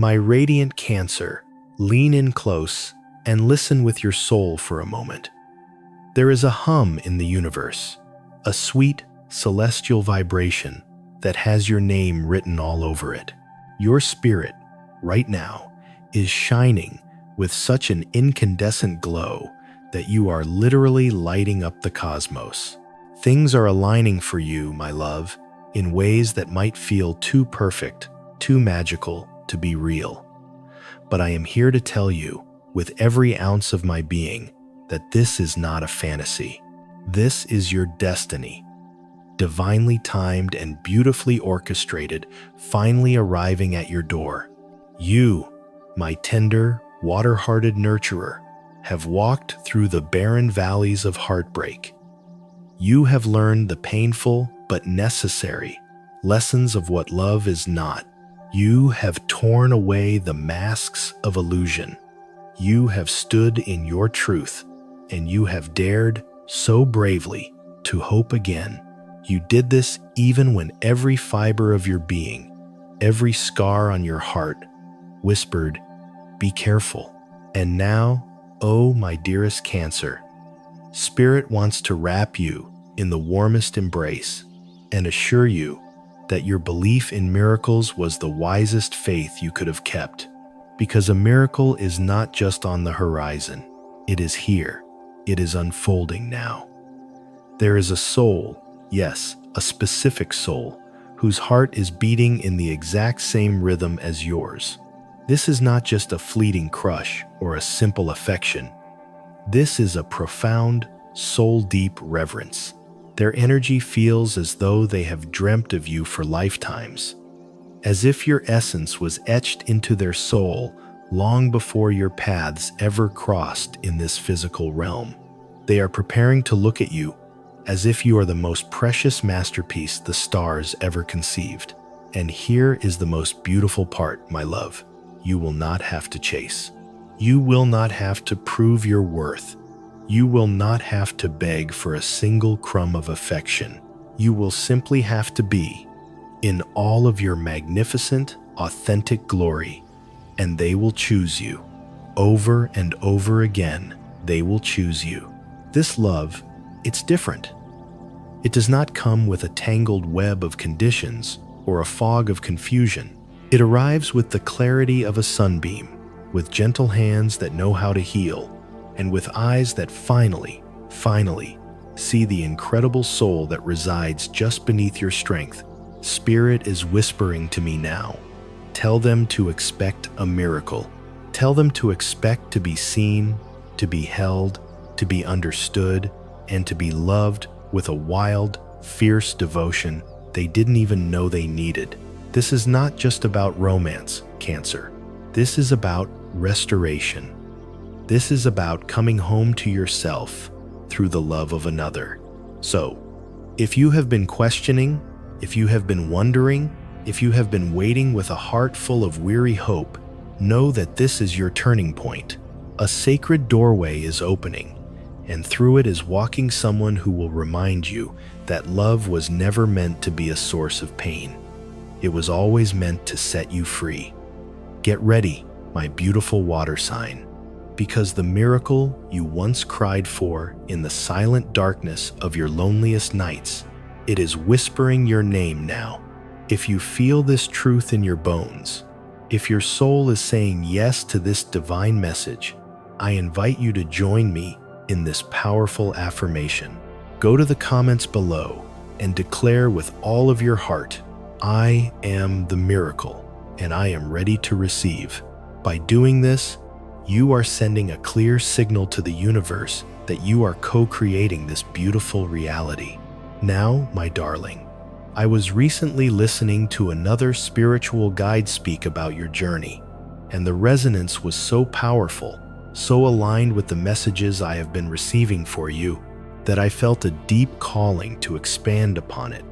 My radiant Cancer, lean in close and listen with your soul for a moment. There is a hum in the universe, a sweet, celestial vibration that has your name written all over it. Your spirit, right now, is shining with such an incandescent glow that you are literally lighting up the cosmos. Things are aligning for you, my love, in ways that might feel too perfect, too magical to be real. But I am here to tell you, with every ounce of my being, that this is not a fantasy. This is your destiny, divinely timed and beautifully orchestrated, finally arriving at your door. You, my tender, water-hearted nurturer, have walked through the barren valleys of heartbreak. You have learned the painful but necessary lessons of what love is not. You have torn away the masks of illusion. You have stood in your truth, and you have dared so bravely to hope again. You did this even when every fiber of your being, every scar on your heart, whispered, "Be careful." And now, oh my dearest Cancer, Spirit wants to wrap you in the warmest embrace and assure you that your belief in miracles was the wisest faith you could have kept. Because a miracle is not just on the horizon, it is here. It is unfolding now. There is a soul, yes, a specific soul, whose heart is beating in the exact same rhythm as yours. This is not just a fleeting crush or a simple affection. This is a profound, soul-deep reverence. Their energy feels as though they have dreamt of you for lifetimes, as if your essence was etched into their soul long before your paths ever crossed in this physical realm. They are preparing to look at you as if you are the most precious masterpiece the stars ever conceived. And here is the most beautiful part, my love. You will not have to chase. You will not have to prove your worth. You will not have to beg for a single crumb of affection. You will simply have to be in all of your magnificent, authentic glory, and they will choose you. Over and over again, they will choose you. This love, it's different. It does not come with a tangled web of conditions or a fog of confusion. It arrives with the clarity of a sunbeam, with gentle hands that know how to heal, and with eyes that finally see the incredible soul that resides just beneath your strength. Spirit is whispering to me now. Tell them to expect a miracle. Tell them to expect to be seen, to be held, to be understood, and to be loved with a wild, fierce devotion they didn't even know they needed. This is not just about romance, Cancer. This is about restoration. This is about coming home to yourself through the love of another. So, if you have been questioning, if you have been wondering, if you have been waiting with a heart full of weary hope, know that this is your turning point. A sacred doorway is opening, and through it is walking someone who will remind you that love was never meant to be a source of pain. It was always meant to set you free. Get ready, my beautiful water sign, because the miracle you once cried for in the silent darkness of your loneliest nights, it is whispering your name now. If you feel this truth in your bones, if your soul is saying yes to this divine message, I invite you to join me in this powerful affirmation. Go to the comments below and declare with all of your heart, I am the miracle, and I am ready to receive. By doing this, you are sending a clear signal to the universe that you are co-creating this beautiful reality. Now, my darling, I was recently listening to another spiritual guide speak about your journey, and the resonance was so powerful, so aligned with the messages I have been receiving for you, that I felt a deep calling to expand upon it,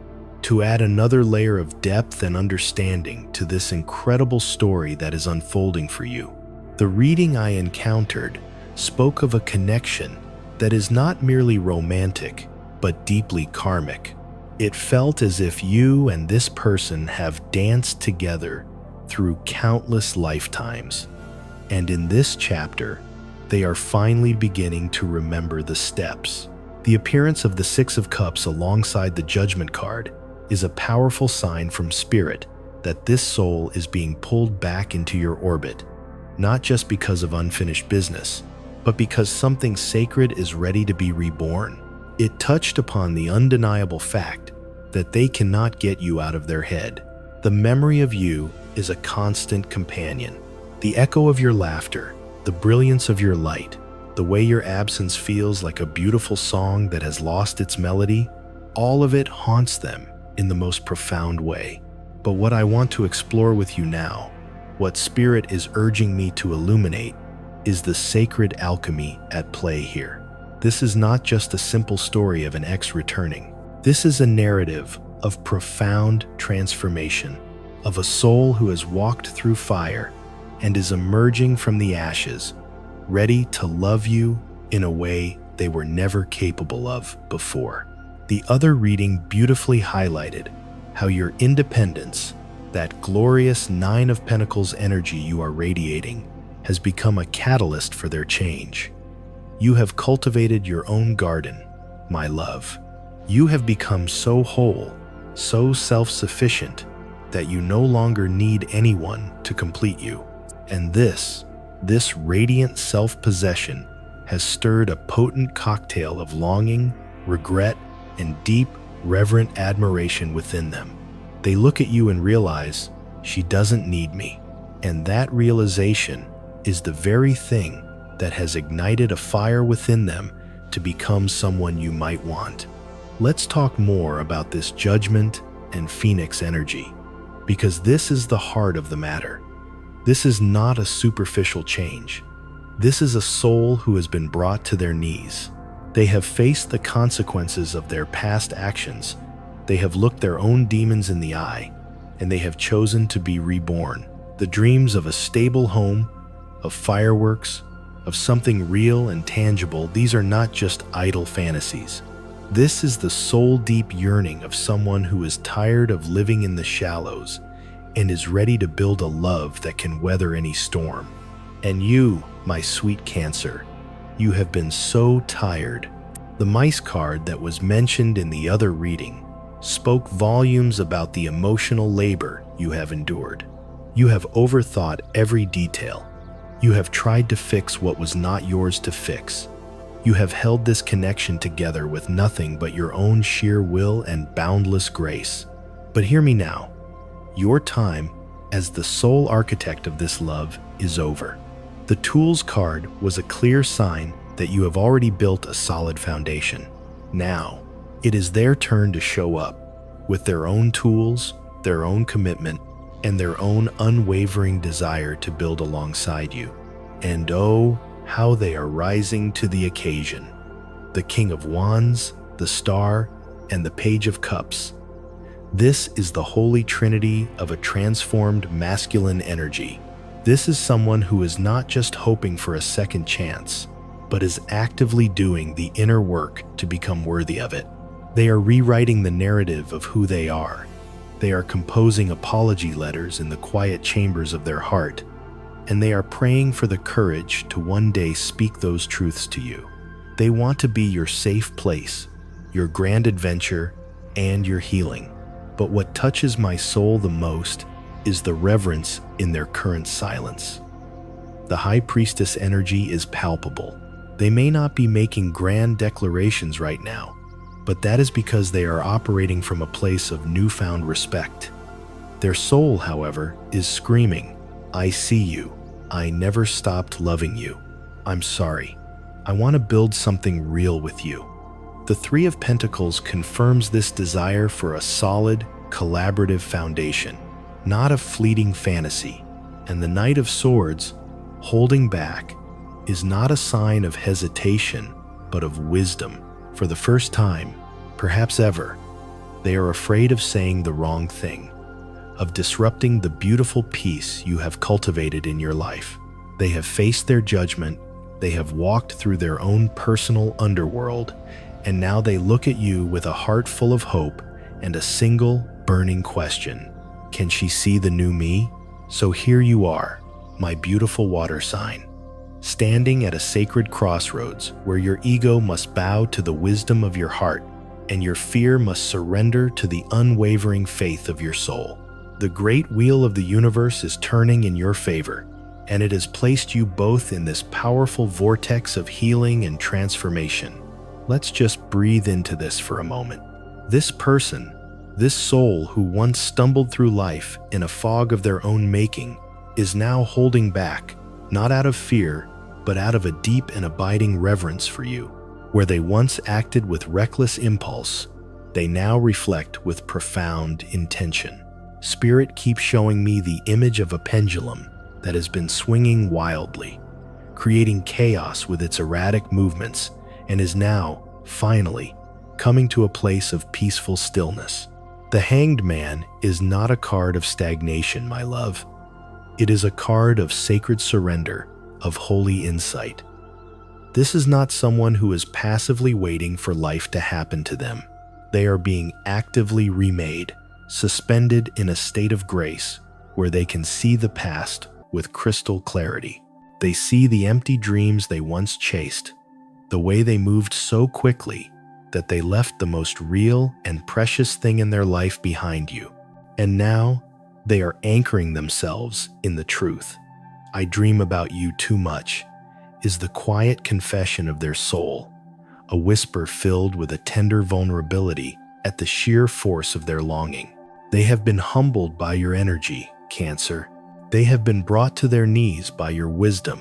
to add another layer of depth and understanding to this incredible story that is unfolding for you. The reading I encountered spoke of a connection that is not merely romantic, but deeply karmic. It felt as if you and this person have danced together through countless lifetimes. And in this chapter, they are finally beginning to remember the steps. The appearance of the Six of Cups alongside the Judgment card is a powerful sign from Spirit that this soul is being pulled back into your orbit, not just because of unfinished business, but because something sacred is ready to be reborn. It touched upon the undeniable fact that they cannot get you out of their head. The memory of you is a constant companion. The echo of your laughter, the brilliance of your light, the way your absence feels like a beautiful song that has lost its melody, all of it haunts them in the most profound way. But what I want to explore with you now, what Spirit is urging me to illuminate, is the sacred alchemy at play here. This is not just a simple story of an ex returning. This is a narrative of profound transformation, of a soul who has walked through fire and is emerging from the ashes, ready to love you in a way they were never capable of before. The other reading beautifully highlighted how your independence, that glorious Nine of Pentacles energy you are radiating, has become a catalyst for their change. You have cultivated your own garden, my love. You have become so whole, so self-sufficient, that you no longer need anyone to complete you. And this radiant self-possession has stirred a potent cocktail of longing, regret, and deep, reverent admiration within them. They look at you and realize, she doesn't need me. And that realization is the very thing that has ignited a fire within them to become someone you might want. Let's talk more about this Judgment and Phoenix energy, because this is the heart of the matter. This is not a superficial change. This is a soul who has been brought to their knees. They have faced the consequences of their past actions. They have looked their own demons in the eye, and they have chosen to be reborn. The dreams of a stable home, of fireworks, of something real and tangible, these are not just idle fantasies. This is the soul-deep yearning of someone who is tired of living in the shallows and is ready to build a love that can weather any storm. And you, my sweet Cancer, you have been so tired. The Mice card that was mentioned in the other reading spoke volumes about the emotional labor you have endured. You have overthought every detail. You have tried to fix what was not yours to fix. You have held this connection together with nothing but your own sheer will and boundless grace. But hear me now. Your time as the sole architect of this love is over. The Tools card was a clear sign that you have already built a solid foundation. Now, it is their turn to show up with their own tools, their own commitment, and their own unwavering desire to build alongside you. And oh, how they are rising to the occasion. The King of Wands, the Star, and the Page of Cups. This is the holy trinity of a transformed masculine energy. This is someone who is not just hoping for a second chance, but is actively doing the inner work to become worthy of it. They are rewriting the narrative of who they are. They are composing apology letters in the quiet chambers of their heart, and they are praying for the courage to one day speak those truths to you. They want to be your safe place, your grand adventure, and your healing. But what touches my soul the most is the reverence in their current silence. The High Priestess energy is palpable. They may not be making grand declarations right now, but that is because they are operating from a place of newfound respect. Their soul, however, is screaming, I see you. I never stopped loving you. I'm sorry. I want to build something real with you. The Three of Pentacles confirms this desire for a solid, collaborative foundation, not a fleeting fantasy. And the Knight of Swords, holding back, is not a sign of hesitation, but of wisdom. For the first time, perhaps ever, they are afraid of saying the wrong thing, of disrupting the beautiful peace you have cultivated in your life. They have faced their judgment, they have walked through their own personal underworld, and now they look at you with a heart full of hope and a single burning question. Can she see the new me? So here you are, my beautiful water sign, standing at a sacred crossroads where your ego must bow to the wisdom of your heart and your fear must surrender to the unwavering faith of your soul. The great wheel of the universe is turning in your favor, and it has placed you both in this powerful vortex of healing and transformation. Let's just breathe into this for a moment. This person, this soul who once stumbled through life in a fog of their own making, is now holding back, not out of fear, but out of a deep and abiding reverence for you. Where they once acted with reckless impulse, they now reflect with profound intention. Spirit keeps showing me the image of a pendulum that has been swinging wildly, creating chaos with its erratic movements, and is now, finally, coming to a place of peaceful stillness. The Hanged Man is not a card of stagnation, my love. It is a card of sacred surrender, of holy insight. This is not someone who is passively waiting for life to happen to them. They are being actively remade, suspended in a state of grace where they can see the past with crystal clarity. They see the empty dreams they once chased, the way they moved so quickly that they left the most real and precious thing in their life behind you. And now, they are anchoring themselves in the truth. "I dream about you too much" is the quiet confession of their soul, a whisper filled with a tender vulnerability at the sheer force of their longing. They have been humbled by your energy, Cancer. They have been brought to their knees by your wisdom,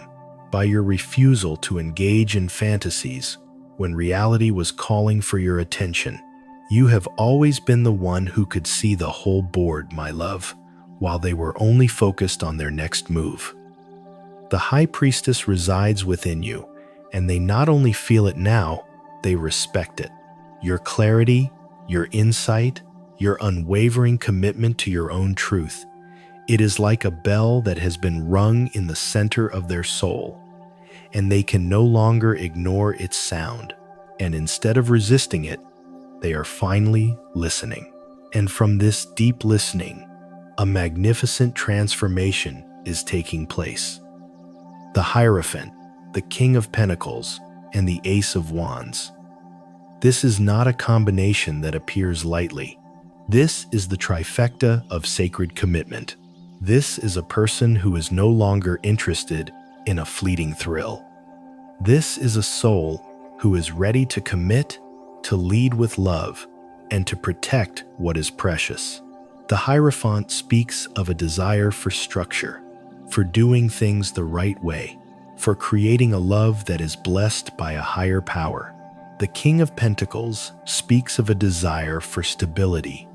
by your refusal to engage in fantasies when reality was calling for your attention. You have always been the one who could see the whole board, my love, while they were only focused on their next move. The High Priestess resides within you, and they not only feel it now, they respect it. Your clarity, your insight, your unwavering commitment to your own truth. It is like a bell that has been rung in the center of their soul, and they can no longer ignore its sound. And instead of resisting it, they are finally listening. And from this deep listening, a magnificent transformation is taking place. The Hierophant, the King of Pentacles, and the Ace of Wands. This is not a combination that appears lightly. This is the trifecta of sacred commitment. This is a person who is no longer interested in a fleeting thrill. This is a soul who is ready to commit, to lead with love, and to protect what is precious. The Hierophant speaks of a desire for structure, for doing things the right way, for creating a love that is blessed by a higher power. The King of Pentacles speaks of a desire for stability,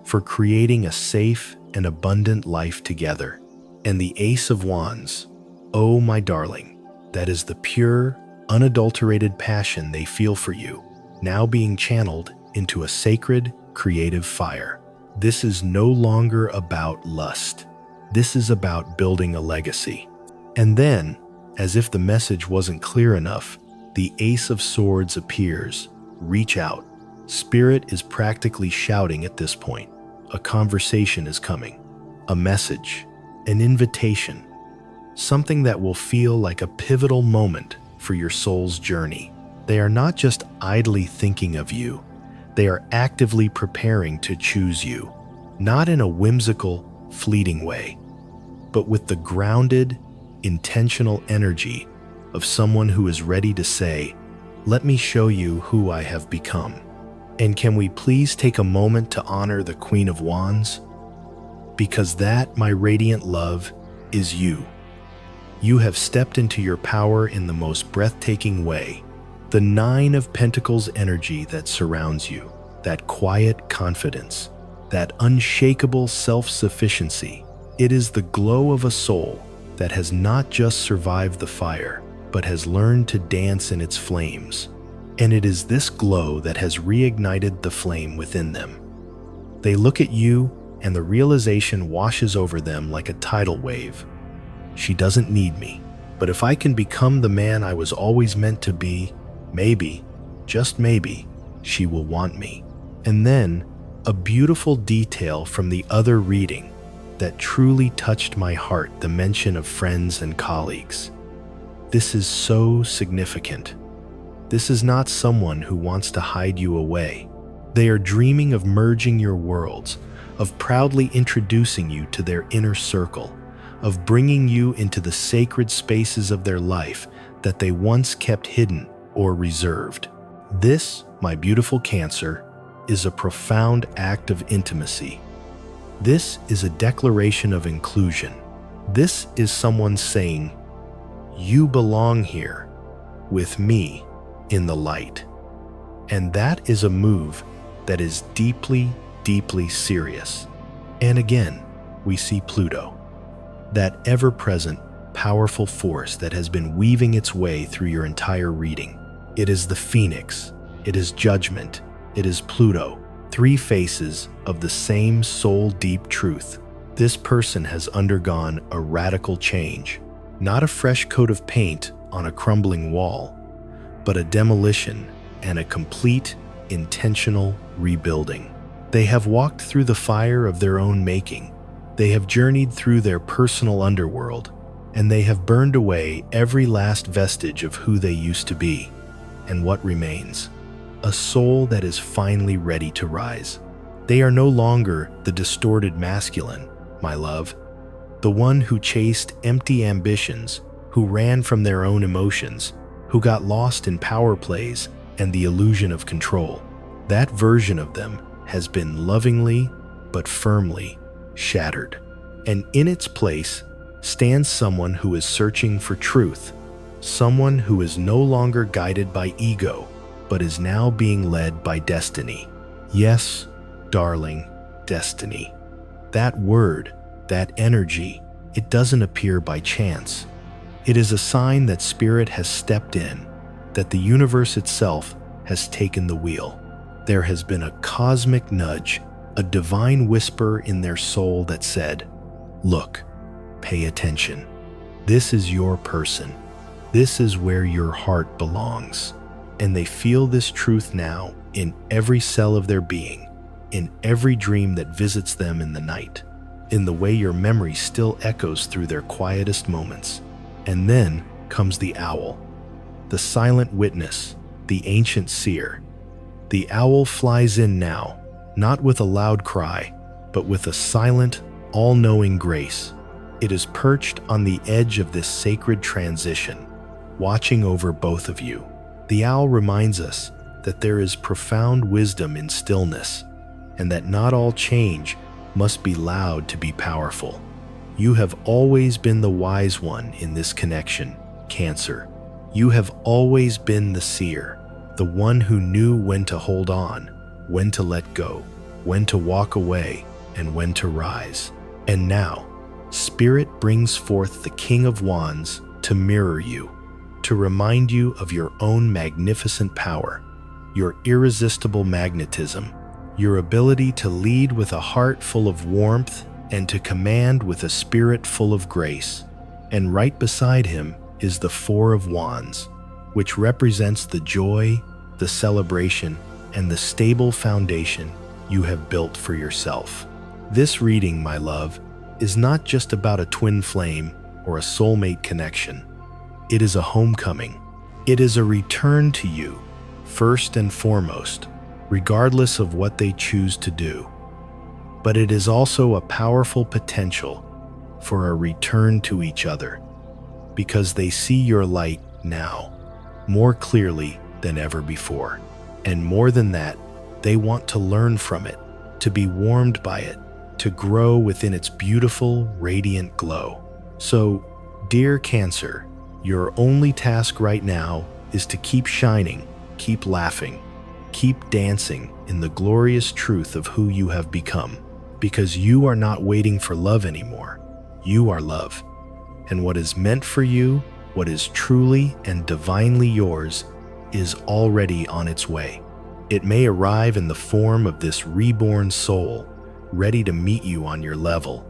for creating a safe and abundant life together. And the Ace of Wands, oh my darling, that is the pure, unadulterated passion they feel for you, now being channeled into a sacred, creative fire. This is no longer about lust. This is about building a legacy. And then, as if the message wasn't clear enough, the Ace of Swords appears. Reach out. Spirit is practically shouting at this point. A conversation is coming. A message. An invitation. Something that will feel like a pivotal moment for your soul's journey. They are not just idly thinking of you. They are actively preparing to choose you. Not in a whimsical, fleeting way, but with the grounded, intentional energy of someone who is ready to say, "Let me show you who I have become." And can we please take a moment to honor the Queen of Wands? Because that, my radiant love, is you. You have stepped into your power in the most breathtaking way. The Nine of Pentacles energy that surrounds you, that quiet confidence, that unshakable self-sufficiency. It is the glow of a soul that has not just survived the fire, but has learned to dance in its flames. And it is this glow that has reignited the flame within them. They look at you, and the realization washes over them like a tidal wave. She doesn't need me, but if I can become the man I was always meant to be, maybe, just maybe, she will want me. And then, a beautiful detail from the other reading. that truly touched my heart, the mention of friends and colleagues. This is so significant. This is not someone who wants to hide you away. They are dreaming of merging your worlds, of proudly introducing you to their inner circle, of bringing you into the sacred spaces of their life that they once kept hidden or reserved. This, my beautiful Cancer, is a profound act of intimacy. This is a declaration of inclusion. This is someone saying, "You belong here, with me, in the light." And that is a move that is deeply, deeply serious. And again, we see Pluto, that ever-present, powerful force that has been weaving its way through your entire reading. It is the Phoenix, it is Judgment, it is Pluto, three faces of the same soul-deep truth. This person has undergone a radical change, not a fresh coat of paint on a crumbling wall, but a demolition and a complete, intentional rebuilding. They have walked through the fire of their own making. They have journeyed through their personal underworld, and they have burned away every last vestige of who they used to be. And what remains? A soul that is finally ready to rise. They are no longer the distorted masculine, my love, the one who chased empty ambitions, who ran from their own emotions, who got lost in power plays and the illusion of control. That version of them has been lovingly but firmly shattered. And in its place stands someone who is searching for truth, someone who is no longer guided by ego, but is now being led by destiny. Yes, darling, destiny. That word, that energy, it doesn't appear by chance. It is a sign that Spirit has stepped in, that the universe itself has taken the wheel. There has been a cosmic nudge, a divine whisper in their soul that said, "Look, pay attention. This is your person. This is where your heart belongs." And they feel this truth now in every cell of their being, in every dream that visits them in the night, in the way your memory still echoes through their quietest moments. And then comes the owl, the silent witness, the ancient seer. The owl flies in now, not with a loud cry, but with a silent, all-knowing grace. It is perched on the edge of this sacred transition, watching over both of you. The owl reminds us that there is profound wisdom in stillness, and that not all change must be loud to be powerful. You have always been the wise one in this connection, Cancer. You have always been the seer, the one who knew when to hold on, when to let go, when to walk away, and when to rise. And now, Spirit brings forth the King of Wands to mirror you, to remind you of your own magnificent power, your irresistible magnetism, your ability to lead with a heart full of warmth and to command with a spirit full of grace. And right beside him is the Four of Wands, which represents the joy, the celebration, and the stable foundation you have built for yourself. This reading, my love, is not just about a twin flame or a soulmate connection. It is a homecoming. It is a return to you, first and foremost, regardless of what they choose to do. But it is also a powerful potential for a return to each other, because they see your light now, more clearly than ever before. And more than that, they want to learn from it, to be warmed by it, to grow within its beautiful, radiant glow. So, dear Cancer, your only task right now is to keep shining, keep laughing, keep dancing in the glorious truth of who you have become, because you are not waiting for love anymore. You are love. And what is meant for you, what is truly and divinely yours, is already on its way. It may arrive in the form of this reborn soul, ready to meet you on your level.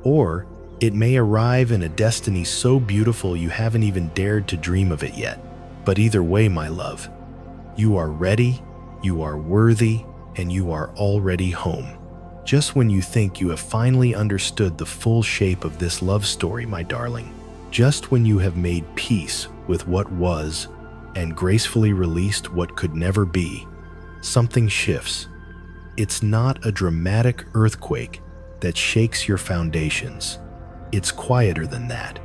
Or it may arrive in a destiny so beautiful you haven't even dared to dream of it yet. But either way, my love, you are ready, you are worthy, and you are already home. Just when you think you have finally understood the full shape of this love story, my darling, just when you have made peace with what was and gracefully released what could never be, something shifts. It's not a dramatic earthquake that shakes your foundations. It's quieter than that.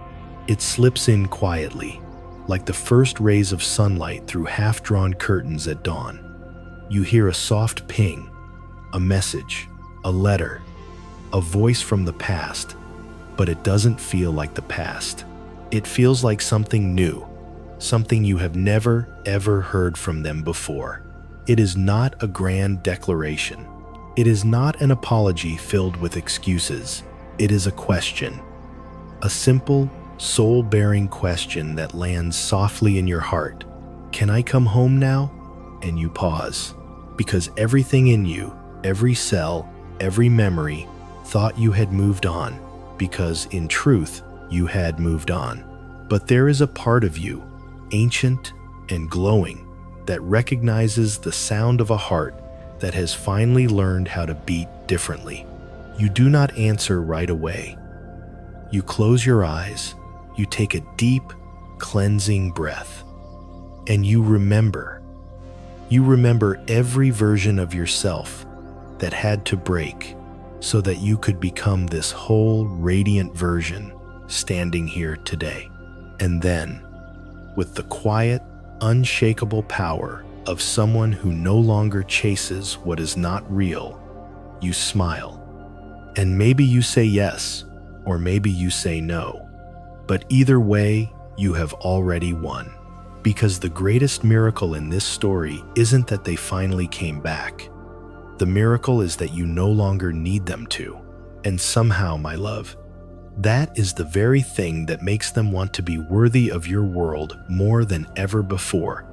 It slips in quietly, like the first rays of sunlight through half-drawn curtains at dawn. You hear a soft ping, a message, a letter, a voice from the past, but it doesn't feel like the past. It feels like something new, something you have never, ever heard from them before. It is not a grand declaration. It is not an apology filled with excuses. It is a question. A simple, soul-bearing question that lands softly in your heart. Can I come home now? And you pause, because everything in you, every cell, every memory, thought you had moved on, because in truth, you had moved on. But there is a part of you, ancient and glowing, that recognizes the sound of a heart that has finally learned how to beat differently. You do not answer right away. You close your eyes, you take a deep, cleansing breath, and you remember. You remember every version of yourself that had to break so that you could become this whole radiant version standing here today. And then, with the quiet, unshakable power of someone who no longer chases what is not real, you smile. And maybe you say yes, or maybe you say no. But either way, you have already won. Because the greatest miracle in this story isn't that they finally came back. The miracle is that you no longer need them to. And somehow, my love, that is the very thing that makes them want to be worthy of your world more than ever before.